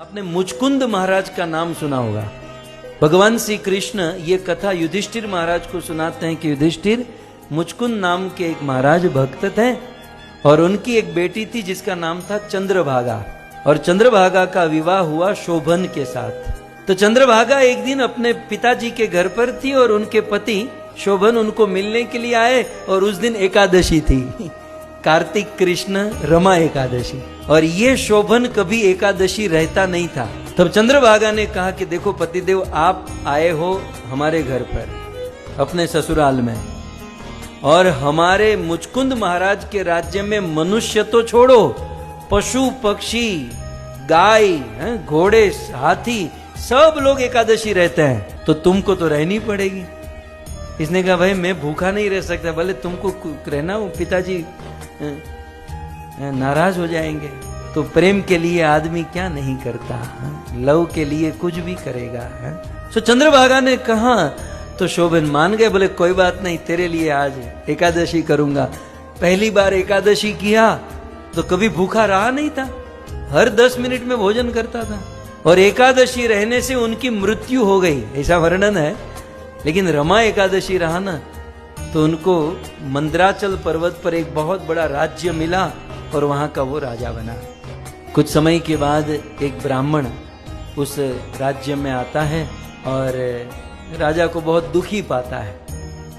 आपने मुचकुंद महाराज का नाम सुना होगा। भगवान श्री कृष्ण ये कथा युधिष्ठिर महाराज को सुनाते हैं कि युधिष्ठिर, मुचकुंद नाम के एक महाराज भक्त थे और उनकी एक बेटी थी जिसका नाम था चंद्रभागा, और चंद्रभागा का विवाह हुआ शोभन के साथ। तो चंद्रभागा एक दिन अपने पिताजी के घर पर थी और उनके पति शोभन उनको मिलने के लिए आए, और उस दिन एकादशी थी, कार्तिक कृष्ण रमा एकादशी, और ये शोभन कभी एकादशी रहता नहीं था। तब चंद्रभागा ने कहा कि देखो पतिदेव, आप आए हो हमारे घर पर अपने ससुराल में, और हमारे मुचकुंद महाराज के राज्य में मनुष्य तो छोड़ो, पशु पक्षी गाय घोड़े हाथी सब लोग एकादशी रहते हैं, तो तुमको तो रहनी पड़ेगी। इसने कहा भाई मैं भूखा नहीं रह सकता, भले तुमको रहना हो, पिताजी नाराज हो जाएंगे। तो प्रेम के लिए आदमी क्या नहीं करता, लव के लिए कुछ भी करेगा। तो चंद्रभागा ने कहा, तो शोभन मान गए, बोले कोई बात नहीं, तेरे लिए आज एकादशी करूंगा। पहली बार एकादशी किया तो कभी भूखा रहा नहीं था, हर 10 मिनट में भोजन करता था, और एकादशी रहने से उनकी मृत्यु हो गई, ऐसा वर्णन है। लेकिन रमा एकादशी रहा ना, तो उनको मंदराचल पर्वत पर एक बहुत बड़ा राज्य मिला और वहां का वो राजा बना। कुछ समय के बाद एक ब्राह्मण उस राज्य में आता है और राजा को बहुत दुखी पाता है।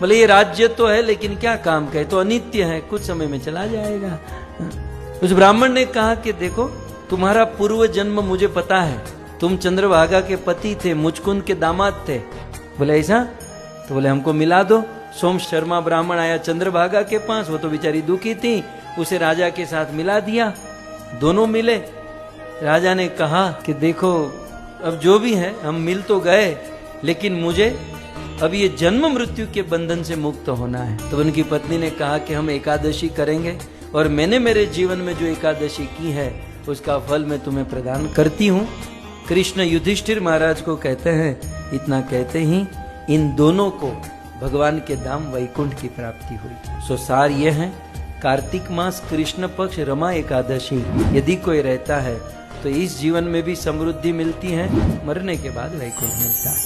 बोले ये राज्य तो है लेकिन क्या काम का है, तो अनित्य है, कुछ समय में चला जाएगा। उस ब्राह्मण ने कहा कि देखो तुम्हारा पूर्व जन्म मुझे पता है, तुम चंद्रभागा के पति थे, मुचकुंद के दामाद थे। बोले ऐसा? तो बोले हमको मिला दो। सोम शर्मा ब्राह्मण आया चंद्रभागा के पास, वो तो बेचारी दुखी थी, उसे राजा के साथ मिला दिया, दोनों मिले। राजा ने कहा कि देखो अब जो भी है हम मिल तो गए, लेकिन मुझे अब ये जन्म मृत्यु के बंधन से मुक्त होना है। तो उनकी पत्नी ने कहा कि हम एकादशी करेंगे, और मैंने मेरे जीवन में जो एकादशी की है उसका फल मैं तुम्हें प्रदान करती हूँ। कृष्ण युधिष्ठिर महाराज को कहते हैं, इतना कहते ही इन दोनों को भगवान के धाम वैकुंठ की प्राप्ति हुई। सो सार ये है, कार्तिक मास कृष्ण पक्ष रमा एकादशी यदि कोई रहता है तो इस जीवन में भी समृद्धि मिलती है, मरने के बाद वैकुंठ मिलता है।